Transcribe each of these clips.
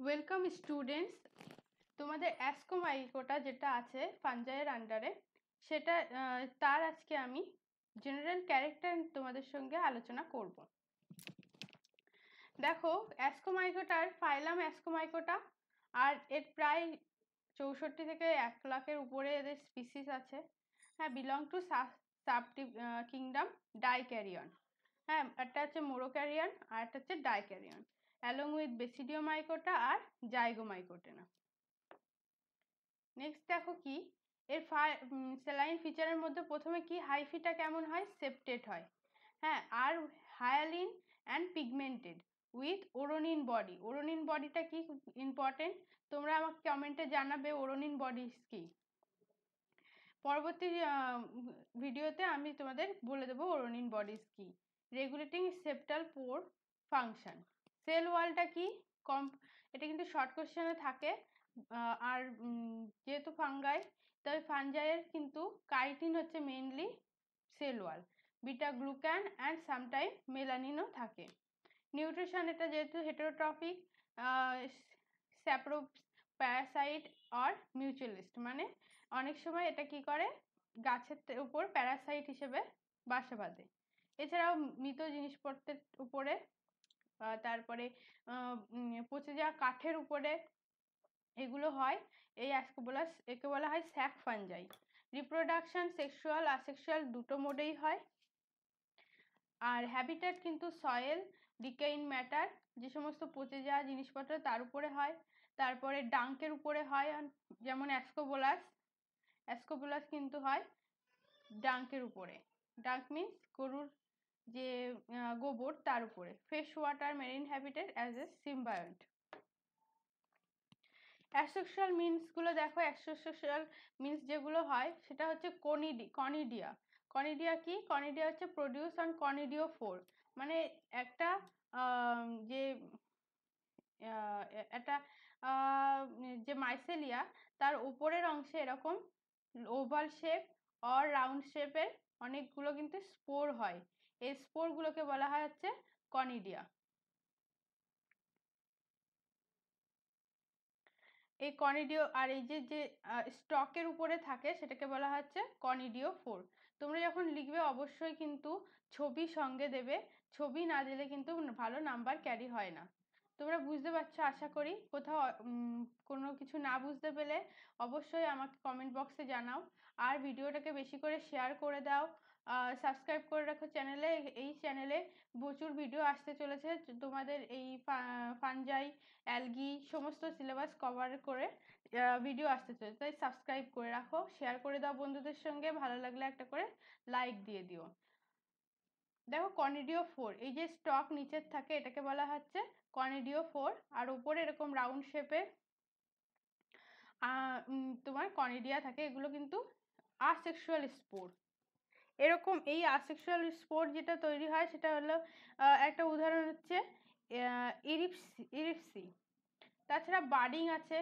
Welcome students, তোমাদের অ্যাসকোমাইকোটা যেটা আছে ফাঞ্জাইয়ের আন্ডারে সেটা তার আজকে আমি জেনারেল ক্যারেক্টার তোমাদের সঙ্গে আলোচনা করব। দেখো, অ্যাসকোমাইকোটার ফাইলাম অ্যাসকোমাইকোটা, আর এর প্রায় 64 থেকে 1 লাখের উপরে এদের স্পিসিস আছে। হ্যাঁ, বিলং টু সাব কিংডম ডাইক্যারিয়ন। হ্যাঁ, একটা হচ্ছে মোরোক্যারিয়ন আর একটা হচ্ছে ডাইক্যারিয়ন, অ্যালং উইথ বেসিডিওমাইকোটা আর জাইগোমাইকোটেনা। নেক্সট দেখো কি এর স্যালাইন ফিচারের মধ্যে প্রথমে কি হাইফিটা কেমন হয়, সেপ্টেড হয়। হ্যাঁ, আর hyaline and pigmented with Woronin body. Woronin বডিটা কি ইম্পর্টেন্ট, তোমরা আমাকে কমেন্টে জানাবে ওরোনিন বডিস কি। পরবর্তী ভিডিওতে আমি তোমাদের বলে দেবো ওরোনিন বডিস কি। রেগুলেটিং সেপ্টাল পোর ফাংশন। সেল ওয়ালটা কি এটা কিন্তু শর্ট কোশ্চেনে থাকে। আর যেহেতু ফাঙ্গাই, তাই ফানজাইয়ের কিন্তু কাইটিন হচ্ছে mainly cell wall. Beta glucan and sometime মেলানিনও থাকে। নিউট্রিশন, এটা যেহেতু হেটেরোট্রফিক স্যাপ্রো প্যারাসাইট আর মিউচুয়ালিস্ট, মানে অনেক সময় এটা কি করে গাছের উপর প্যারাসাইট হিসেবে বাসা বাঁধে। এছাড়াও মৃত জিনিসপত্রের উপরে, তারপরে পচে যাওয়া কাঠের উপরে এগুলো হয়। এই অ্যাসকোবোলাস, একে বলা হয় sac fungi. Reproduction sexual asexual দুটো মোডেই হয়। আর হ্যাবিটেট কিন্তু সয়েল, ডিকেইন ম্যাটার, যে সমস্ত পচে যাওয়া জিনিসপত্র তার উপরে হয়। তারপরে ডাঙ্কের উপরে হয়, যেমন অ্যাসকোবোলাস। অ্যাসকোবোলাস কিন্তু হয় ডাঙ্কের উপরে। ডাঙ্ক মিন্স গরুর যে গোবর, তার উপরে। Freshwater marine habitat as a symbiont. Asexual মিন্সগুলো দেখো, অ্যাসেক্সুয়াল মিন্স যেগুলো হয় সেটা হচ্ছে কনিডিয়া। কনিডিয়া কি? কনিডিয়া হচ্ছে প্রডিউস অন কনিডিওফোর, মানে একটা যে একটা যে মাইসেলিয়া, তার উপরের অংশে এরকম ওভাল শেপ আর রাউন্ড শেপের অনেকগুলো কিন্তু স্পোর হয়। এই স্পোরগুলোকে বলা হয় হচ্ছে কনিডিয়া। এই কনিডিও আর এই যে যে স্টকের উপরে থাকে সেটাকে বলা হচ্ছে কনিডিও ফোর। তোমরা যখন লিখবে অবশ্যই কিন্তু ছবি সঙ্গে দেবে, ছবি না দিলে কিন্তু ভালো নাম্বার ক্যারি হয় না। তোমরা বুঝতে পারছো আশা করি। কোথাও কোনো কিছু না বুঝতে পেলে অবশ্যই আমাকে কমেন্ট বক্সে জানাও। আর ভিডিওটাকে বেশি করে শেয়ার করে দাও, সাবস্ক্রাইব করে রাখো চ্যানেলে। এই চ্যানেলে প্রচুর ভিডিও আসতে চলেছে, তোমাদের এই ফানজাই, অ্যালগি সমস্ত সিলেবাস কভার করে ভিডিও আসতে চলেছে। তাই সাবস্ক্রাইব করে রাখো, শেয়ার করে দাও বন্ধুদের সঙ্গে, ভালো লাগলে একটা করে লাইক দিয়ে দিও। দেখো, কনিডিও ফোর, এই যে স্টক নিচের থাকে এটাকে বলা হচ্ছে কনিডিও ফোর, আর উপরে এরকম রাউন্ড শেপের তোমার কনিডিয়া থাকে। এগুলো কিন্তু আসেক্সুয়াল স্পোর। এরকম এই আসেক্সুয়াল স্পোর যেটা তৈরি হয় সেটা হলো একটা উদাহরণ হচ্ছে ইরিপসি। তাছাড়া বাডিং আছে।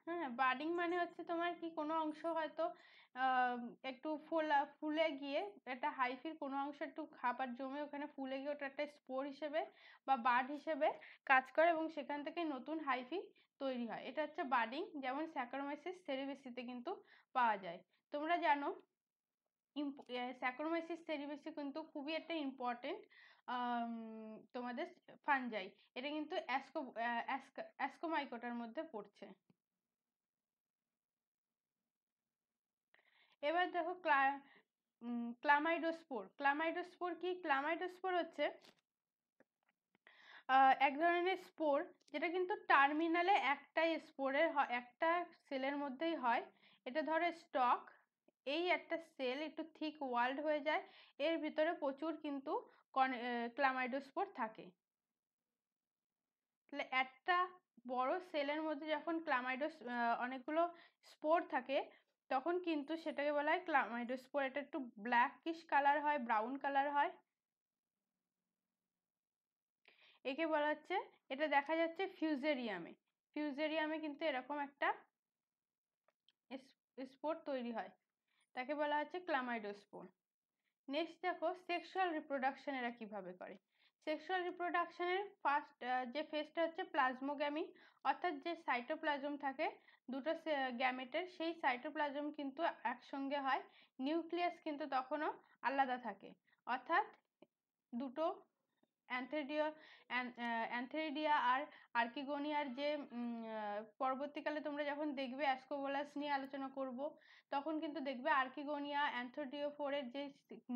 হ্যাঁ, বাডিং মানে হচ্ছে তোমার কি কোনো অংশ হয়তো একটু ফুলে গিয়ে, একটা হাইফির কোনো অংশ একটু খাবার জমে ওখানে ফুলে গিয়ে ওটা একটা স্পোর হিসেবে বা বাড হিসেবে কাজ করে এবং সেখান থেকে নতুন হাইফি তৈরি হয়। এটা হচ্ছে বাডিং, যেমন স্যাকারোমাইসিস সেরিবেসিতে কিন্তু পাওয়া যায়। তোমরা জানো স্যাকারোমাইসিস সেরিবেসি কিন্তু খুবই একটা ইম্পর্টেন্ট তোমাদের ফানজাই। এটা কিন্তু অ্যাসকোমাইকোটার মধ্যে পড়ছে। এবার দেখো ক্লামাইডোস্পোর। ক্লামাইডোস্পোর কি? ক্লামাইডোস্পোর হচ্ছে এক ধরনের স্পোর, যেটা কিন্তু টার্মিনালে একটাই স্পোরের একটা সেলের মধ্যেই হয়। এটা ধরো স্টক, এই একটা সেল একটু থিক ওয়াল্ড হয়ে যায়, এর ভিতরে প্রচুর কিন্তু ক্লামাইডোস্পোর থাকে। তাহলে একটা বড় সেলের মধ্যে যখন অনেকগুলো স্পোর থাকে তখন কিন্তু সেটাকে বলা হয় ক্লামাইডোস্পোর। এটা একটু ব্ল্যাকিশ কালার হয়, ব্রাউন কালার হয়। একে বলা হচ্ছে, এটা দেখা যাচ্ছে ফিউজেরিয়ামে। ফিউজেরিয়ামে কিন্তু এরকম একটা স্পোর তৈরি হয়, তাকে বলা হচ্ছে ক্লামাইডোস্পোর। নেক্সট দেখো সেক্সুয়াল রিপ্রোডাকশন এরা কিভাবে করে। সেক্সুয়াল রিপ্রোডাকশনের ফার্স্ট যে ফেজটা হচ্ছে প্লাজমোগ্যামি, অর্থাৎ যে সাইটোপ্লাজম থাকে দুটো গ্যামেটের, সেই সাইটোপ্লাজম কিন্তু একসঙ্গে হয়, নিউক্লিয়াস কিন্তু তখনও আলাদা থাকে। অর্থাৎ দুটো অ্যান্থেরিডিয়া আর আর্কিগোনিয়ার যে পরবর্তীকালে তোমরা যখন দেখবে অ্যাসকোবোলাস নিয়ে আলোচনা করব, তখন কিন্তু দেখবে আর্কিগোনিয়া অ্যান্থোডিওফোরের যে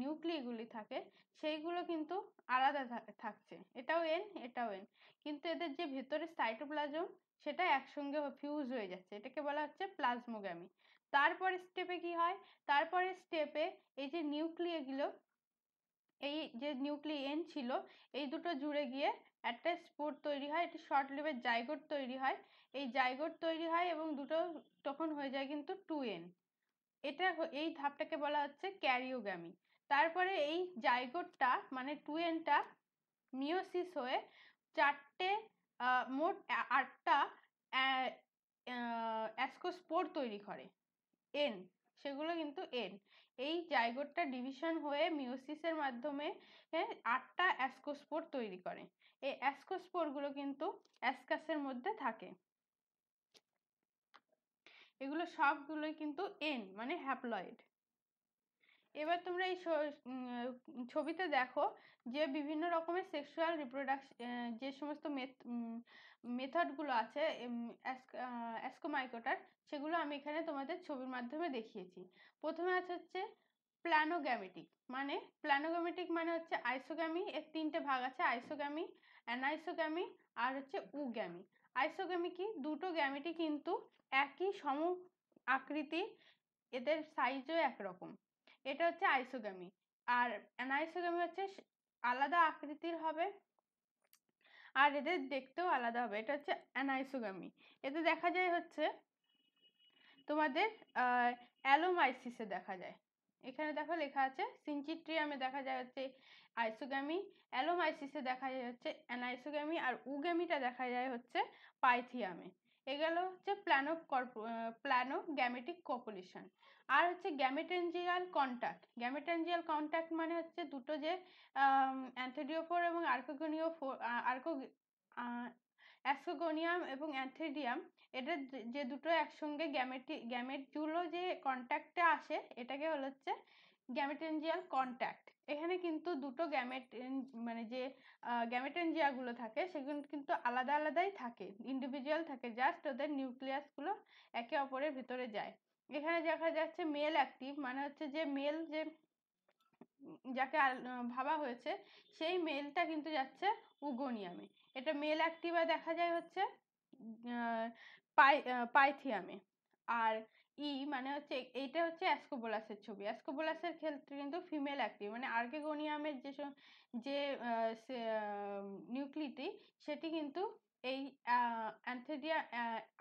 নিউক্লিগুলি থাকে সেইগুলো কিন্তু আলাদা থাকছে, এটাও এন এটাও এন, কিন্তু এদের যে ভেতরে সাইটোপ্লাজম সেটা একসঙ্গে ফিউজ হয়ে যাচ্ছে, এটাকে বলা হচ্ছে প্লাজমোগ্যামি। তারপরে স্টেপে কি হয়, তারপরে স্টেপে এই যে নিউক্লিয়াগুলো, এই যে নিউক্লিয়েন ছিল এই দুটো জুড়ে গিয়ে একটা স্পোর তৈরি হয়, এটি শর্ট লিভের জাইগোট তৈরি হয়, এই জাইগোট তৈরি হয় এবং দুটো তখন হয়ে যায় কিন্তু 2n। এটা এই ধাপটাকে বলা হচ্ছে ক্যারিওগ্যামি। তারপরে এই জাইগোটটা মানে 2nটা মিওসিস হয়ে চারটে মোট 8টা অ্যাসকোস্পোর তৈরি করে এন, সেগুলো কিন্তু এন। এই জাইগোটটা ডিভিশন হয়ে মিওসিসের মাধ্যমে 8টা অ্যাসকোস্পোর তৈরি করে। এই অ্যাসকোস্পোরগুলো কিন্তু অ্যাসকাসের মধ্যে থাকে, এগুলো সবগুলোই কিন্তু এন মানে হ্যাপ্লয়েড। এবার তোমরা এই ছবিতে দেখো যে বিভিন্ন রকমের সেক্সুয়াল রিপ্রোডাকশন যে সমস্ত মেথডগুলো আছে অ্যাসকোমাইকোটার, সেগুলো আমি এখানে তোমাদের ছবির মাধ্যমে দেখিয়েছি। প্রথমে আছে হচ্ছে প্ল্যানোগ্যামেটিক, মানে হচ্ছে আইসোগ্যামি, এর 3টে ভাগ আছে, আইসোগ্যামি, অ্যানাইসোগ্যামি আর হচ্ছে উগ্যামি। আইসোগ্যামি কি, দুটো গ্যামেটই কিন্তু একই সম আকৃতি, এদের সাইজও একরকম, এটা হচ্ছে আইসোগ্যামি। আর অ্যানাইসোগ্যামি হচ্ছে আলাদা আকৃতির হবে আর এদের দেখতেও আলাদা হবে, এটা হচ্ছে অ্যানাইসোগ্যামি। এতে দেখা যায় হচ্ছে তোমাদের অ্যালোমাইসিসে দেখা যায়, এখানে দেখো লেখা আছে সিনচিট্রিয়ামে দেখা যায় হচ্ছে আইসোগ্যামি, অ্যালোমাইসিসে দেখা যায় হচ্ছে অ্যানাইসোগ্যামি, আর উগ্যামিটা দেখা যায় হচ্ছে পাইথিয়ামে। এগুলো হচ্ছে প্ল্যানোগ্যামেটিক কপুলেশন। আর হচ্ছে গ্যামেটেনজিয়াল কন্ট্যাক্ট। গ্যামেটেনজিয়াল কন্ট্যাক্ট মানে হচ্ছে দুটো যে অ্যান্থোডিওফোর এবং অ্যাসকোগোনিয়াম এবং অ্যান্থিডিয়াম, এটা যে দুটো একসঙ্গে গ্যামেটগুলো যে কন্ট্যাক্টে আসে এটাকে হচ্ছে গ্যামেটেনজিয়াল কন্ট্যাক্ট। এখানে কিন্তু দুটো মানে যে গ্যামেটেনজিয়াগুলো থাকে সেগুলো কিন্তু আলাদা আলাদাই থাকে, ইন্ডিভিজুয়াল থাকে, জাস্ট ওদের নিউক্লিয়াসগুলো একে অপরের ভিতরে যায়। এখানে দেখা যাচ্ছে মেল অ্যাক্টিভ, মানে হচ্ছে যে মেল যে যাকে ভাবা হয়েছে সেই মেলটা কিন্তু যাচ্ছে উগোনিয়ামে, এটা মেল অ্যাক্টিভা দেখা যায় হচ্ছে পাইথিয়ামে। আর মানে হচ্ছে এইটা হচ্ছে অ্যাসকোবোলাসের ছবি, অ্যাসকোবোলাসের ক্ষেত্রে কিন্তু ফিমেল অ্যাক্টিভ, মানে আর্কিগোনিয়ামের যে নিউক্লিটি সেটি কিন্তু এই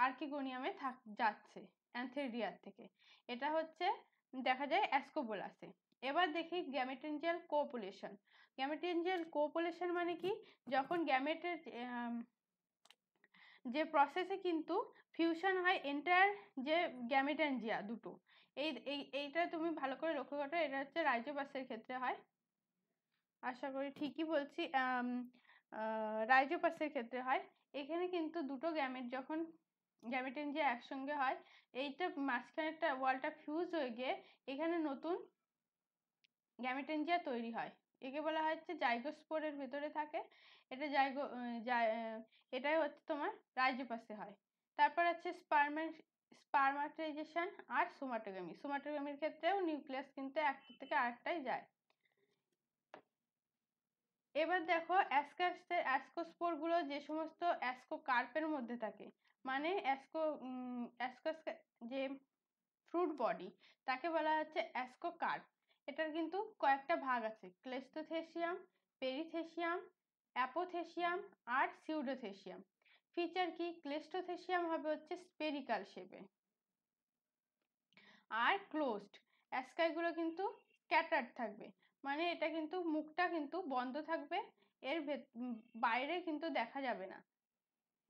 আর্কিগোনিয়ামে যাচ্ছে অ্যান্থেরিডিয়ার থেকে, এটা হচ্ছে দেখা যায় অ্যাসকোবোলাসে। এবার দেখি গ্যামেটেনজিয়াল কোপুলেশন। গ্যামেটেনজিয়াল কোপুলেশন মানে কি, যখন গ্যামেটের যে প্রসেসে কিন্তু ফিউশন হয় এন্টায়ার যে গ্যামেটেনজিয়া দুটো, এইটা তুমি ভালো করে লক্ষ্য করো, এটা হচ্ছে রাইজোপাসের ক্ষেত্রে হয়, আশা করি ঠিকই বলছি, রাইজোপাসের ক্ষেত্রে হয়। এখানে কিন্তু দুটো গ্যামেট যখন গ্যামেটেনজিয়া একসঙ্গে হয়, এইটা মাঝখানেরটা ওয়ালটা ফিউজ হয়ে গিয়ে এখানে নতুন গ্যামেটেনজিয়া তৈরি হয়, একে বলা হচ্ছে জাইগোস্পোরের ভেতরে থাকে, এটা এটাই হচ্ছে তোমার রাইজোপাসে হয়। তারপর আছে স্পারমাটাইজেশন আর সোমাটোগ্যামি। সোমাটোগ্যামির ক্ষেত্রেও নিউক্লিয়াস কিন্তু একটা থেকে আরেকটাই যায়। এবার দেখো অ্যাসকোস্পোর গুলো যে সমস্ত অ্যাসকোকার্পের মধ্যে থাকে, মানে অ্যাসকোস যে ফ্রুট বডি তাকে বলা হচ্ছে অ্যাসকোকার্প। এটার কিন্তু কয়েকটা ভাগ আছে, ক্লেস্থোথেসিয়াম, পেরিথেসিয়াম, অ্যাপোথেসিয়াম আর সিউডোথেসিয়াম। ফিচার কি, ক্লেস্থোথেসিয়াম হবে হচ্ছে স্পেরিকাল শেপে আর ক্লোজড, অ্যাসকাইগুলো কিন্তু স্ক্যাটার্ড থাকবে, মানে এটা কিন্তু মুখটা কিন্তু বন্ধ থাকবে, এর বাইরে কিন্তু দেখা যাবে না।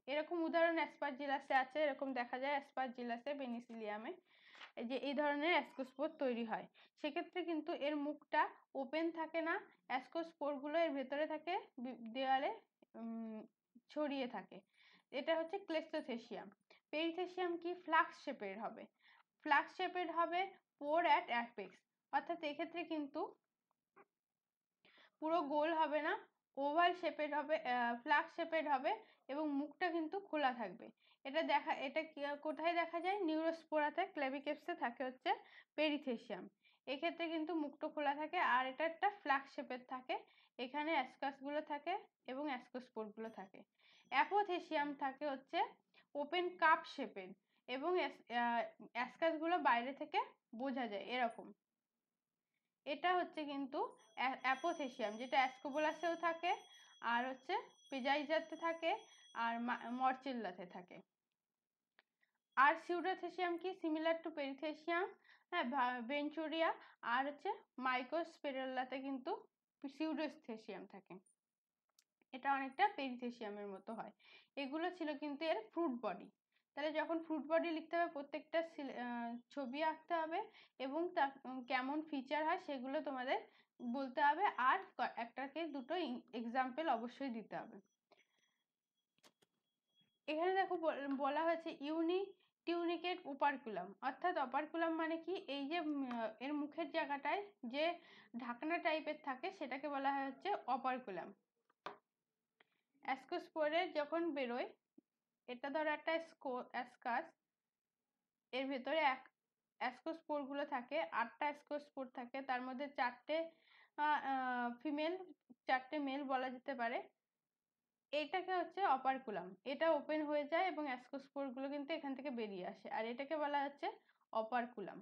এরকম উদাহরণ অ্যাসপারজিলাসে আছে, এরকম দেখা যায় অ্যাসপারজিলাসে, পেনিসিলিয়ামে। যে এই ধরনের অ্যাসকোস্পোর তৈরি হয়। সেক্ষেত্রে কিন্তু এর মুখটা ওপেন থাকে না, অ্যাসকোস্পোরগুলো এর ভেতরে থাকে, দেওয়ালে ছড়িয়ে থাকে। এটা হচ্ছে ক্লেস্টোথেসিয়াম। পেরিথেসিয়াম কি? ফ্লাক্স শেপের হবে। ফ্লাক্স শেপের হবে পোর অ্যাট অ্যাপেক্স, অর্থাৎ এক্ষেত্রে কিন্তু পুরো গোল হবে না, ওভাল শেপের হবে, ফ্লাক্স শেপের হবে এবং মুখটা কিন্তু খোলা থাকবে। এটা কোথায় দেখা যায়? নিউরোস্পোরাতে, ক্লেভিকেপসে থাকে হচ্ছে পেরিথেসিয়াম। এক্ষেত্রে কিন্তু মুখটা খোলা থাকে আর এটা একটা ফ্লাক্স শেপের থাকে। এখানে অ্যাসকাসগুলো থাকে এবং অ্যাসকোস্পোরগুলো থাকে। অ্যাপোথেসিয়াম থাকে হচ্ছে ওপেন কাপ শেপের এবং অ্যাসকাসগুলো বাইরে থেকে বোঝা যায় এরকম। এটা হচ্ছে কিন্তু অ্যাপোথেসিয়াম, যেটা অ্যাসকোবোলাসেও থাকে আর হচ্ছে পেজাইজাতে থাকে আর মরচেল্লাতে থাকে। আর সিউডোথেসিয়াম কি? সিমিলার টু পেরিথেসিয়াম, হ্যাঁ, ভেঞ্চুরিয়া আর হচ্ছে মাইক্রোস্পেরুলাতে কিন্তু সিউডোথেসিয়াম থাকে। এটা অনেকটা পেরিথেসিয়ামের মতো হয়। এগুলো ছিল কিন্তু এর ফ্রুট বডি। তাহলে যখন ফ্রুট বডি লিখতে হবে প্রত্যেকটা ছবি আঁকতে হবে এবং তা কেমন ফিচার হয় সেগুলো তোমাদের বলতে হবে আর একটাকে দুটো এক্সাম্পল অবশ্যই দিতে হবে। এখানে দেখো বলা হয়েছে টিউনিকেট ওপারকুলাম, অর্থাৎ অপারকুলাম মানে কি? এই যে এর মুখের জায়গাটায় যে ঢাকনা টাইপের থাকে সেটাকে বলা হয় হচ্ছে অপারকুলাম। অ্যাসকোস্পোরে যখন বেরোয়, এটা ধরো একটা অ্যাসকাস, এর ভেতরে অ্যাসকোস্পোরগুলো থাকে, 8টা অ্যাসকোস্পোর থাকে, তার মধ্যে 4টে ফিমেল, 4টে মেল বলা যেতে পারে। এটাকে হচ্ছে অপারকুলাম। এটা ওপেন হয়ে যায় এবং অ্যাসকোস্পোরগুলো কিন্তু এখান থেকে বেরিয়ে আসে, আর এটাকে বলা হচ্ছে অপারকুলাম।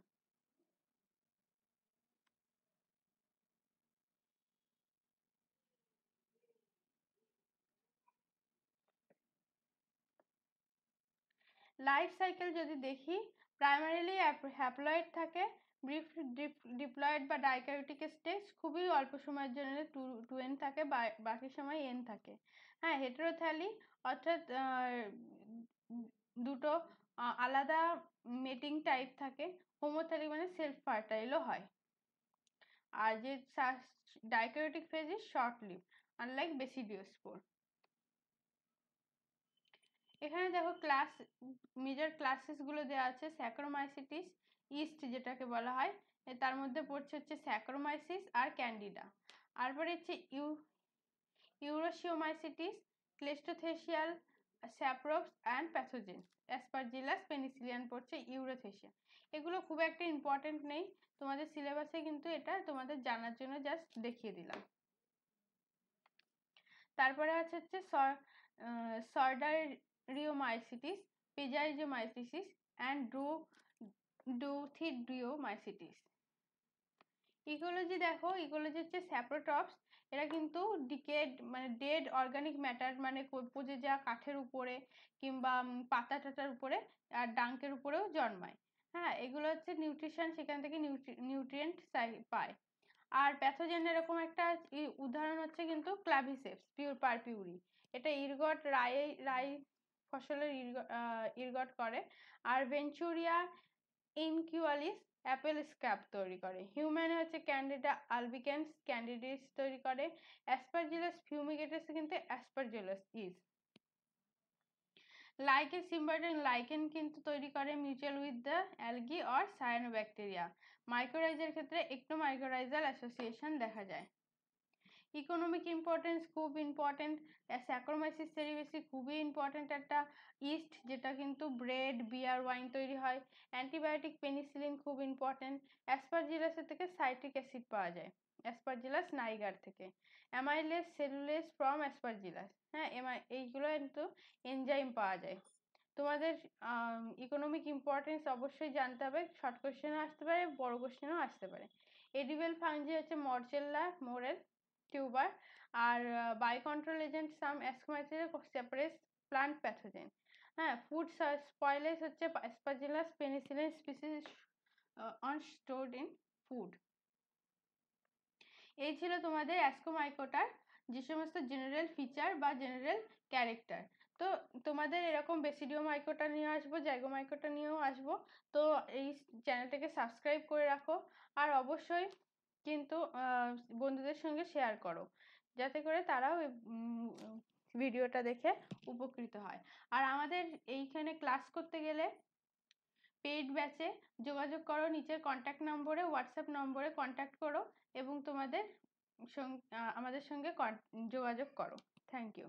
লাইফ সাইকেল যদি দেখি, প্রাইমারিলি হ্যাপ্লয়েড থাকে, ডিপ্লয়েড বা ডাইক্যারিওটিক স্টেজ খুবই অল্প সময়ের জন্য 2n থাকে, বাকি সময় n থাকে। হ্যাঁ, হেটেরোথ্যালি অর্থাৎ দুটো আলাদা মেটিং টাইপ থাকে। হোমোথ্যালি মানে সেলফ ফার্টাইলও হয়। আর যে dikaryotic phase is short live, unlike basidiospore. এখানে দেখো মেজর ক্লাসেস গুলো দেওয়া আছে। স্যাক্রোমাইসিটিস ইস্ট যেটাকে বলা হয়, তার মধ্যে পড়ছে হচ্ছে স্যাক্রোমাইসিস আর ক্যান্ডিডা। তারপরে হচ্ছে ইউরোসিওমাইসিটিস, ক্লেস্টোথেসিয়াল, স্যাপ্রোপস অ্যান্ড প্যাথোজেন, অ্যাসপারজিলাস, পেনিসিলিয়ান পড়ছে ইউরোথেসিয়া। এগুলো খুব একটা ইম্পর্টেন্ট নেই তোমাদের সিলেবাসে, কিন্তু এটা তোমাদের জানার জন্য জাস্ট দেখিয়ে দিলাম। তারপরে আছে হচ্ছে সর্ডারিওমাইসিটিস, পেজাইজোমাইসিস অ্যান্ড ডোথিড্রিওমাইসিটিস। ইকোলজি দেখো, ইকোলজি হচ্ছে স্যাপ্রোটপস। এরা কিন্তু ডিকেড মানে ডেড অর্গানিক ম্যাটার মানে পচে যাওয়া কাঠের উপরে কিংবা পাতা টাতার উপরে আর ডাঙ্কের উপরেও জন্মায়। হ্যাঁ, এগুলো হচ্ছে নিউট্রিশন, সেখান থেকে নিউট্রিয়েন্ট পায়। আর প্যাথোজেন এরকম একটা উদাহরণ হচ্ছে কিন্তু ক্লাভিসেপস পারপিউরি। এটা রাই ফসলের ইরগট করে। আর ভেঞ্চুরিয়া ইনকিউয়ালিস অ্যাপেল স্ক্যাব তৈরি করে। হিউম্যানে হচ্ছে ক্যান্ডিডা আলবিকেন্স ক্যান্ডিডিস তৈরি করে। অ্যাসপারজিলাস ফিউমিগেটাস কিন্তু Aspergillus is. Lichen symbiotic lichen কিন্তু তৈরি করে mutual with the algae or cyanobacteria. মাইক্রোরাইজের ক্ষেত্রে একটোমাইক্রোরাইজাল অ্যাসোসিয়েশন দেখা যায়। ইকোনমিক ইম্পর্টেন্স খুব ইম্পর্টেন্ট। স্যাক্রোমাইসিস সেরিবেসি খুবই ইম্পর্টেন্ট একটা ইস্ট, যেটা কিন্তু ব্রেড, বিয়ার, ওয়াইন তৈরি হয়। অ্যান্টিবায়োটিক পেনিসিলিন খুব ইম্পর্টেন্ট। অ্যাসপারজিলাসের থেকে সাইট্রিক অ্যাসিড পাওয়া যায়, অ্যাসপারজিলাস নাইগার থেকে। অ্যামাইলেস সেলুলেস ফ্রম অ্যাসপারজিলাস, হ্যাঁ, এইগুলো কিন্তু এনজাইম পাওয়া যায়। তোমাদের ইকোনমিক ইম্পর্টেন্স অবশ্যই জানতে হবে, শর্ট কোশ্চেনও আসতে পারে, বড় কোশ্চেনও আসতে পারে। এডিবল ফাঙ্জি হচ্ছে মরচেল্লা, মোরেল, টিউবার। আর বায়োকন্ট্রোল এজেন্ট সাম অ্যাস্কোমাইসিস সেপারেট প্লান্ট প্যাথোজেন। হ্যাঁ, ফুড স্পয়েলেজ হচ্ছে Aspergillus penicillin species on stored in food. এই ছিল তোমাদের অ্যাস্কোমাইকোটার যে সমস্ত জেনারেল ফিচার বা জেনারেল ক্যারেক্টার। তো তোমাদের এরকম বেসিডিওমাইকোটা নিয়ে আসবো, জাইগোমাইকোটা নিয়েও আসবো। তো এই চ্যানেলটাকে সাবস্ক্রাইব করে রাখো, আর অবশ্যই কিন্তু বন্ধুদের সঙ্গে শেয়ার করো, যাতে করে তারাও ভিডিওটা দেখে উপকৃত হয়। আর আমাদের এইখানে ক্লাস করতে গেলে পেইড ব্যাচে যোগাযোগ করো, নিচের কন্ট্যাক্ট নম্বরে, হোয়াটসঅ্যাপ নম্বরে কন্ট্যাক্ট করো এবং তোমাদের আমাদের সঙ্গে যোগাযোগ করো। Thank you.